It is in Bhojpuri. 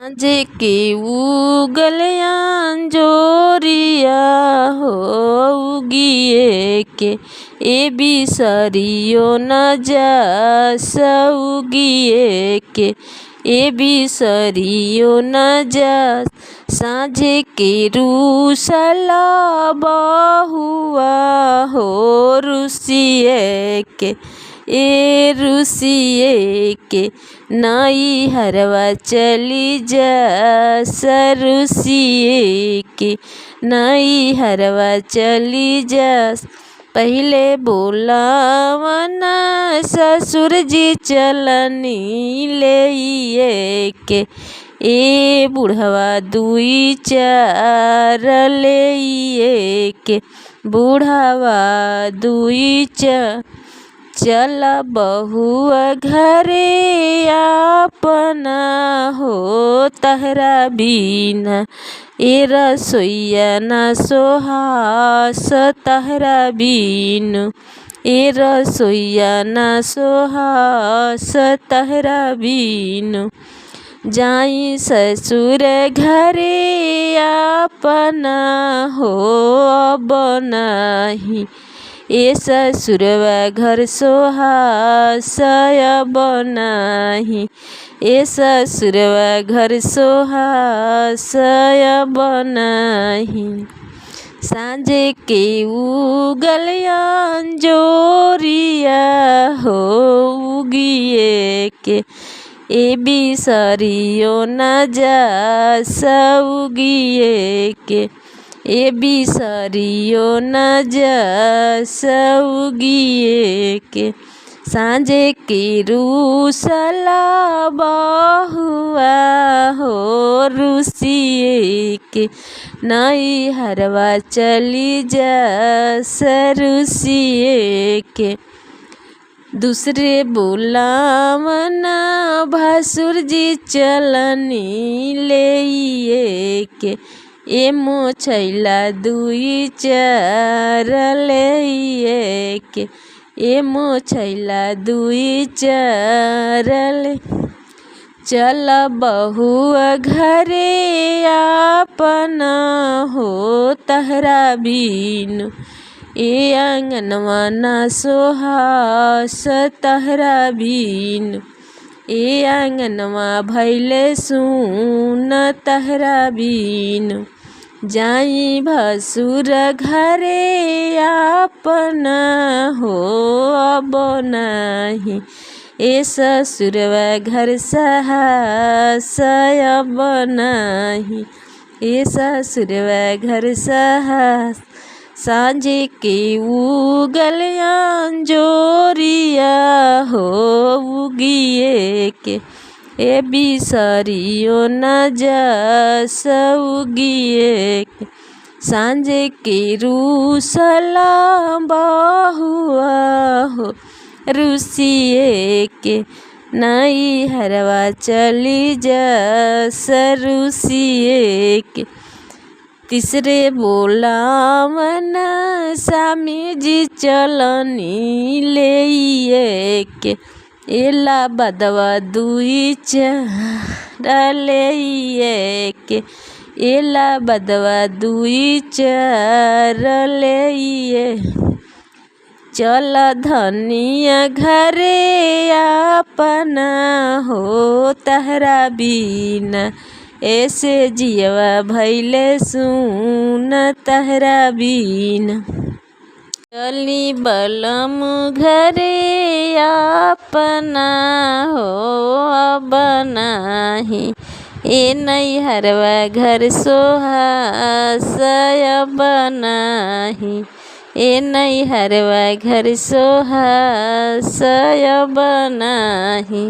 जे के उगलियान जोरिया हो उगिए के ए बिसरियो न जास उगिए के ए बिसरियो न जास साँझे के रूसला बहुआ हो रुसिए के ए रुसिए के नई हरवा चली जा सरुसिए के नई हरवा चली जा। पहले बोलावना ससुर जी चलनी ले के ए बुढ़वा दुई चार ले के बुढ़वा दुई चार चल बहुआ घरे अपना हो तहरा बिना ए रसोईया न सोहास तहरा बिनु ए रसोईया न सोहास तहरा बिनु जाई ससुर घरे अपना हो अब नाही ए ससुरवा घर सोहास अब नाही ए ससुरवा घर सोहास अब नाही। साँझे के उगलियान जोरिया हो उगिए के ए बिसरियो न जास उगिए के ए बिसरियो न जास उगिए के साँझे के रूसला बहुआ हो रुसिए के नई हरवा चली जा सरुसिए के। दूसरे बोलावना भसुर जी चलनी ले के ए मोछैला दुई चार ले के ए मोछैला दुई चार ले चल बहुआ घरे अपना हो तहरा बिनु ए आंगनवा न सोहास तहरा बिनु ए आंगनवा भैले सुन तहरा बिनु जाई भसुर घरे अपना हो अब नाही ए ससुरवा घर सहास अब नाही ए ससुरवा घर सहास। साँझे के उगलियान जोरिया हो उगिए के ए बिसरियो न जास उगिए के साँझे के रूसला बहुआ हो रुसिए के नई हरवा चली जा सरुसिए के। तीसरे बोलावना स्वामी जी चलनी ले के एला बदवा दुई चार ले के एला बदवा दुई चार ले चल धनिया घरे अपना हो तहरा बिना ऐसे जियवा भैले सुन तहरा बिना चली बलम घरे अपना हो अब नाही ए नैहरवा घर सोहास अब नाही ए नैहरवा घर सोहास अब नाही।